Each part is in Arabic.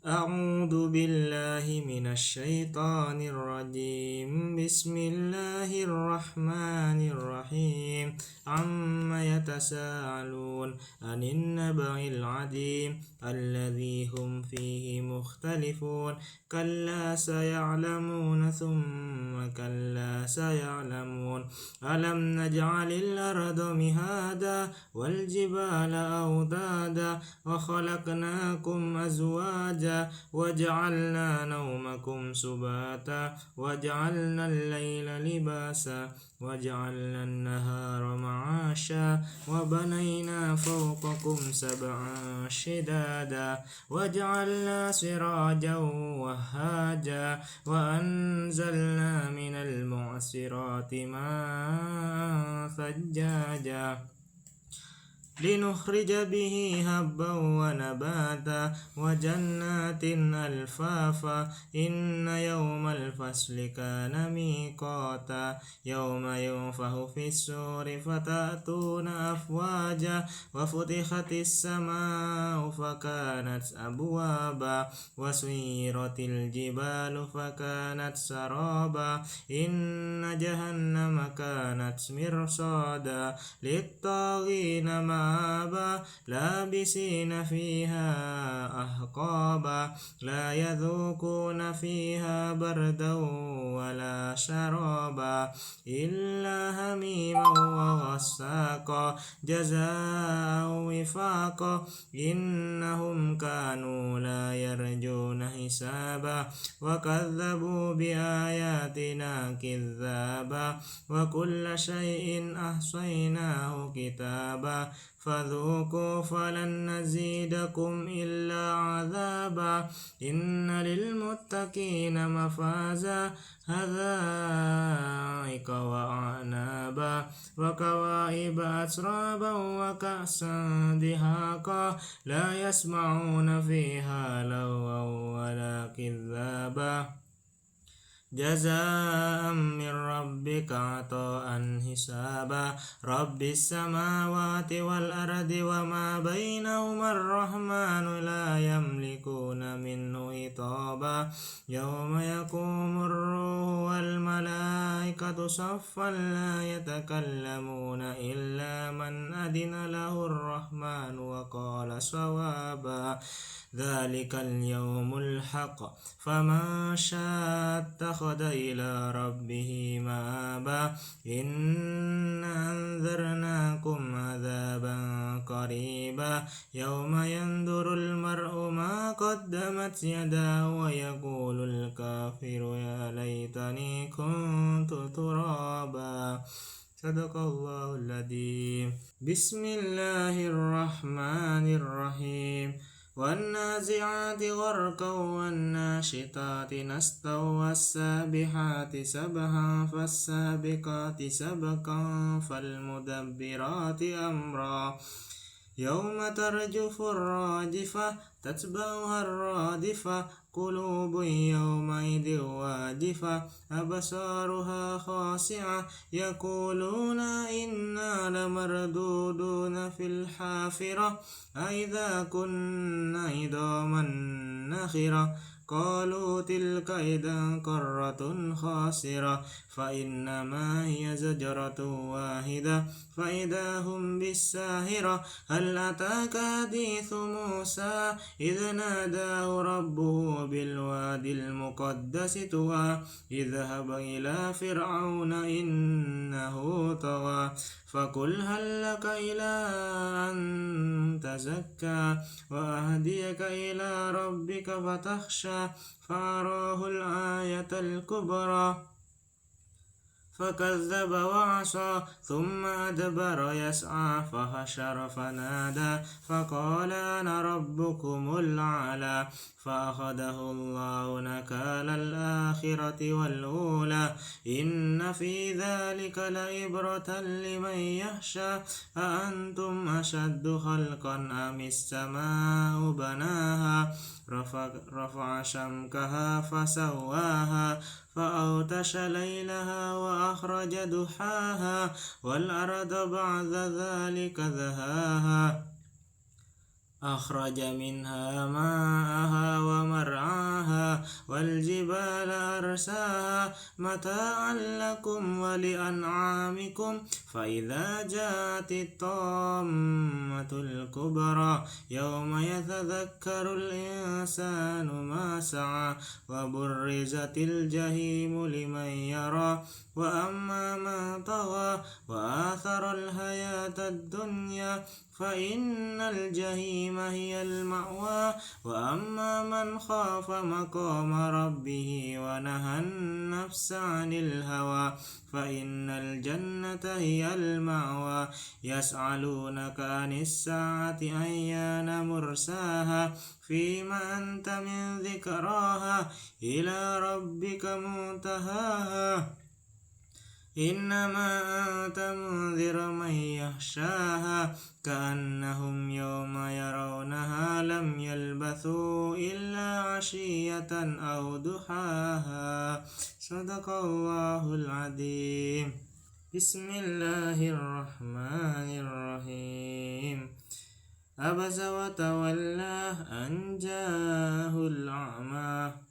أعوذ بالله من الشيطان الرجيم بسم الله الرحمن الرحيم عما يتساءلون عن النبأ العظيم الذي هم فيه مختلفون كلا سيعلمون ثم كلا سيعلمون ألم نجعل الأرض مهادا والجبال أوتادا وخلقناكم أزواجا وجعلنا نومكم سباتا وجعلنا الليل لباسا وجعلنا النهار معاشا وبنينا فوقكم سبعا شدادا وجعلنا سراجا وهاجا وأنزلنا من المعصرات ماء ثجاجا لنخرج به هبا ونباتا وجنات ألفافا إن يوم الفصل كان ميقاتا يوم ينفخ في الصور فتأتون أفواجا وفتحت السماء فكانت أبوابا وسيرت الجبال فكانت سرابا إن جهنم كانت مرصادا للطاغين مآبا لابسين فيها أحقابا لا يذوقون فيها بردا ولا شرابا إلا هميما وغساقا جزاء وفاقا إنهم كانوا لا يرجون حسابا وكذبوا بآياتنا كذابا وكل شيء أحصيناه كتابا فذوقوا فلن نزيدكم إلا عذابا إن للمتقين مفازا حدائق وأعنابا وكواعب أترابا وكأسا دهاقا لا يسمعون فيها لغوا ولا كذابا جزاء من ربك عطاء حسابا رب السماوات والأرض وما بينهما الرحمن لا يملكون منه خطابا يوم يقوم الروح والملائكة صفا لا يتكلمون إلا من أذن له الرحمن وقال صوابا ذلك اليوم الحق فمن شاء اتخذ إلى ربه مآبا إنا أنذرناكم عذابا قريبا يوم ينظر المرء ما قدمت يداه ويقول الكافر يا ليتني كنت ترابا صدق الله العظيم بسم الله الرحمن الرحيم والنازعات غرقا والناشطات نشطا والسابحات سبحا فالسابقات سبقا فالمدبرات أمرا يوم ترجف الراجفة تتبعها الرادفة قلوب يومئذ واجفة أبصارها خاشعة يقولون إنا لمردودون في الحافرة أإذا كنا عظاما نخرة قالوا تلك إذا كرة خاسرة فإنما هي زجرة واحدة فإذا هم بالساهرة هل أتاك حديث موسى إذ ناداه ربه بالوادي المقدس طوى اذهب إلى فرعون إنه طغى فقل هل لك إلى أن تزكى وأهديك إلى ربك فتخشى فأراه الآية الكبرى فكذب وعصى ثم أدبر يسعى فحشر فنادى فقال أنا ربكم الأعلى فأخذه الله نكال الآخرة والأولى إن في ذلك لعبرة لمن يخشى أأنتم أشد خلقا أم السماء بناها رفع شمكها فسواها فأغطش ليلها وأخرج ضحاها والأرض بعد ذلك دهاها أخرج منها ماءها ومرعاها مرساها متاعا لكم ولأنعامكم فإذا جاءت الطامة الكبرى يوم يتذكر الإنسان ما سعى وبرزت الجحيم لمن يرى وأما من طغى وآثر الحياة الدنيا فإن الجحيم هي المأوى وأما من خاف مقام ربه ونهى النفس عن الهوى فإن الجنة هي المأوى يسألونك عن الساعة أيان مرساها فيما أنت من ذكراها إلى ربك منتهاها إنما أنت منذر من يخشاها كأنهم يوم يرونها لم يلبثوا إلا عشية أو ضحاها صدق الله العظيم بسم الله الرحمن الرحيم عبس وتولى أن جاءه الأعمى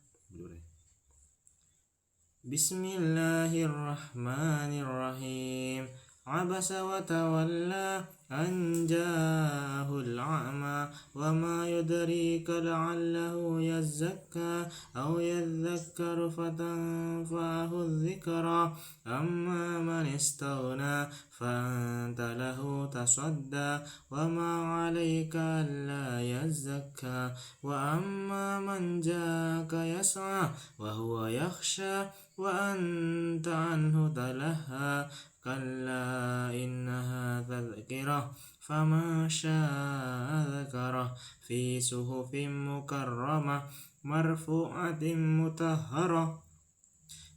بسم الله الرحمن الرحيم عبس وتولى أن جاءه الأعمى وما يدريك لعله يزكى أو يذكر فتنفعه الذكرى أما من استغنى فأنت له تصدى وما عليك ألا يزكى وأما من جاءك يسعى وهو يخشى وأنت عنه تلهى كلا إنها تذكرة فمن شاء ذكره في صحف مكرمة مرفوعة مطهرة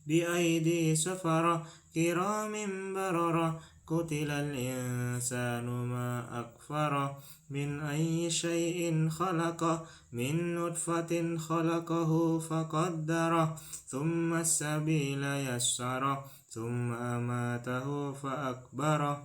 بأيدي سفرة كرام بررة قتل الإنسان ما أكفره من أي شيء خلقه من نطفة خلقه فقدره ثم السبيل يسره ثم أماته فأكبره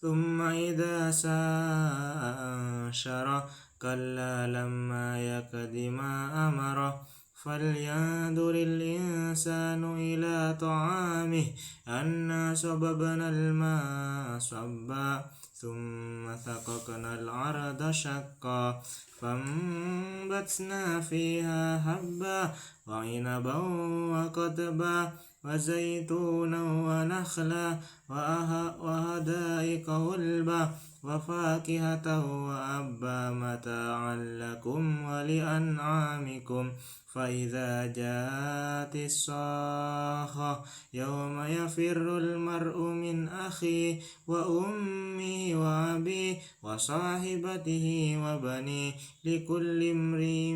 ثم إذا شاء أنشره كلا لما يقض ما أمره فلينظر الإنسان إلى طعامه أنا صببنا الماء صبا ثم ثققنا الأرض شقا فانبتنا فيها حبا وعنبا وقضبا وزيتونا ونخلا وحدائق غلبا وفاكهة وأبا متاعا لكم ولأنعامكم فإذا جاءت الصاخة يوم يفر المرء من أخيه وأمه وأبيه وصاحبته وبنيه لكل امرئ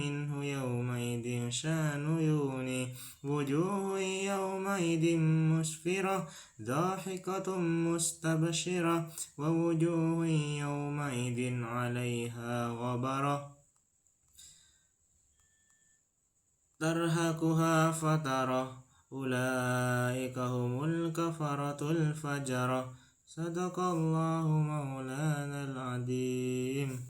منه يومئذ شأن يغنيه وجوه يومئذ مسفرة ضاحكة مستبشرة ووجوه يومئذ عليها غبرة ترهقها فترة أولئك هم الكفرة الفجرة صدق الله مولانا العظيم.